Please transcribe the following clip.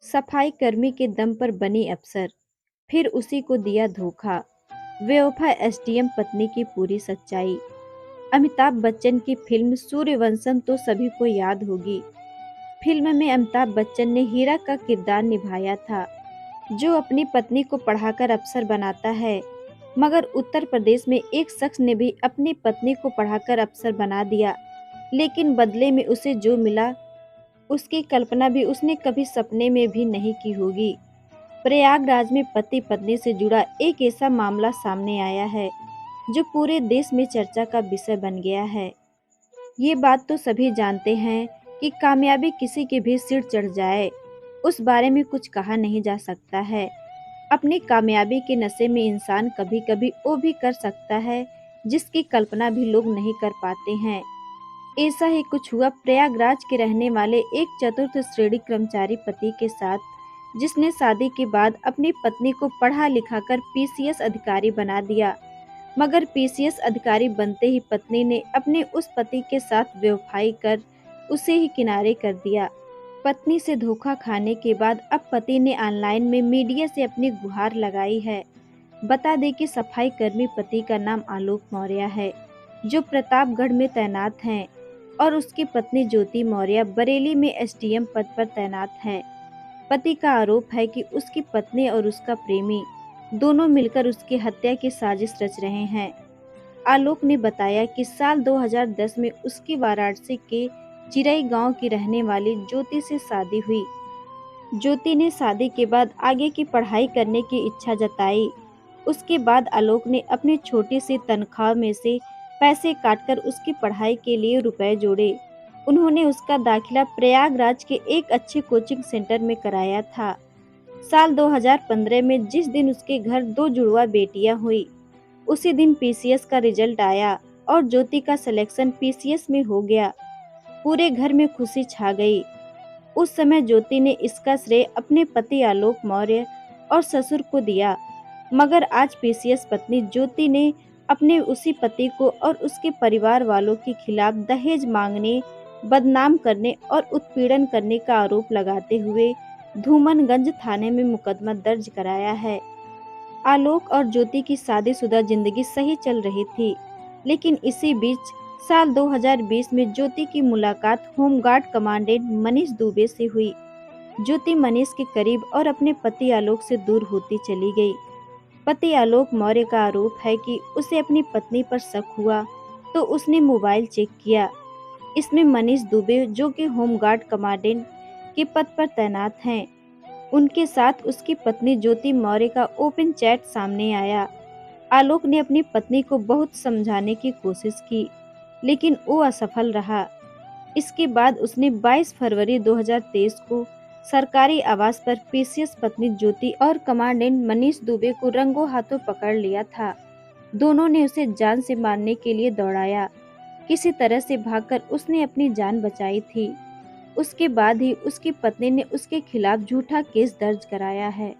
सफाई कर्मी के दम पर बनी अफसर, फिर उसी को दिया धोखा। बेवफा एसडीएम पत्नी की पूरी सच्चाई। अमिताभ बच्चन की फिल्म सूर्यवंशम तो सभी को याद होगी। फिल्म में अमिताभ बच्चन ने हीरा का किरदार निभाया था, जो अपनी पत्नी को पढ़ाकर अफसर बनाता है। मगर उत्तर प्रदेश में एक शख्स ने भी अपनी पत्नी को पढ़ाकर अफसर बना दिया, लेकिन बदले में उसे जो मिला उसकी कल्पना भी उसने कभी सपने में भी नहीं की होगी। प्रयागराज में पति पत्नी से जुड़ा एक ऐसा मामला सामने आया है जो पूरे देश में चर्चा का विषय बन गया है। ये बात तो सभी जानते हैं कि कामयाबी किसी के भी सिर चढ़ जाए, उस बारे में कुछ कहा नहीं जा सकता है। अपनी कामयाबी के नशे में इंसान कभी कभी वो भी कर सकता है जिसकी कल्पना भी लोग नहीं कर पाते हैं। ऐसा ही कुछ हुआ प्रयागराज के रहने वाले एक चतुर्थ श्रेणी कर्मचारी पति के साथ, जिसने शादी के बाद अपनी पत्नी को पढ़ा लिखाकर पीसीएस अधिकारी बना दिया। मगर पीसीएस अधिकारी बनते ही पत्नी ने अपने उस पति के साथ बेवफाई कर उसे ही किनारे कर दिया। पत्नी से धोखा खाने के बाद अब पति ने ऑनलाइन में मीडिया से अपनी गुहार लगाई है। बता दें कि सफाई कर्मी पति का नाम आलोक मौर्य है, जो प्रतापगढ़ में तैनात हैं, और उसकी पत्नी ज्योति मौर्य बरेली में एसडीएम पद पर तैनात है। पति का आरोप है कि उसकी पत्नी और उसका प्रेमी दोनों मिलकर उसकी हत्या की साजिश रच रहे हैं। आलोक ने बताया कि साल 2010 में उसकी वाराणसी के चिरई गांव की रहने वाली ज्योति से शादी हुई। ज्योति ने शादी के बाद आगे की पढ़ाई करने की इच्छा जताई। उसके बाद आलोक ने अपनी छोटी सी तनख्वाह में से पैसे काटकर उसकी पढ़ाई के लिए रुपए जोड़े। उन्होंने उसका दाखिला प्रयागराज के एक अच्छे कोचिंग सेंटर में कराया था। साल 2015 में जिस दिन उसके घर 2 जुड़वा बेटियां हुई, उसी दिन पीसीएस का रिजल्ट आया और ज्योति का सिलेक्शन पीसीएस में हो गया। पूरे घर में खुशी छा गई। उस समय ज्योति ने इसका श्रेय अपने पति आलोक मौर्य और ससुर को दिया। मगर आज पीसीएस पत्नी ज्योति ने अपने उसी पति को और उसके परिवार वालों के खिलाफ दहेज मांगने, बदनाम करने और उत्पीड़न करने का आरोप लगाते हुए धूमनगंज थाने में मुकदमा दर्ज कराया है। आलोक और ज्योति की शादीशुदा जिंदगी सही चल रही थी, लेकिन इसी बीच साल 2020 में ज्योति की मुलाकात होमगार्ड कमांडेंट मनीष दुबे से हुई। ज्योति मनीष के करीब और अपने पति आलोक से दूर होती चली गई। पति आलोक मौर्य का आरोप है कि उसे अपनी पत्नी पर शक हुआ तो उसने मोबाइल चेक किया। इसमें मनीष दुबे, जो कि होमगार्ड कमांडेंट के पद पर तैनात हैं, उनके साथ उसकी पत्नी ज्योति मौर्य का ओपन चैट सामने आया। आलोक ने अपनी पत्नी को बहुत समझाने की कोशिश की, लेकिन वो असफल रहा। इसके बाद उसने 22 फरवरी 2023 को सरकारी आवास पर पीसीएस पत्नी ज्योति और कमांडेंट मनीष दुबे को रंगों हाथों पकड़ लिया था। दोनों ने उसे जान से मारने के लिए दौड़ाया। किसी तरह से भागकर उसने अपनी जान बचाई थी। उसके बाद ही उसकी पत्नी ने उसके खिलाफ झूठा केस दर्ज कराया है।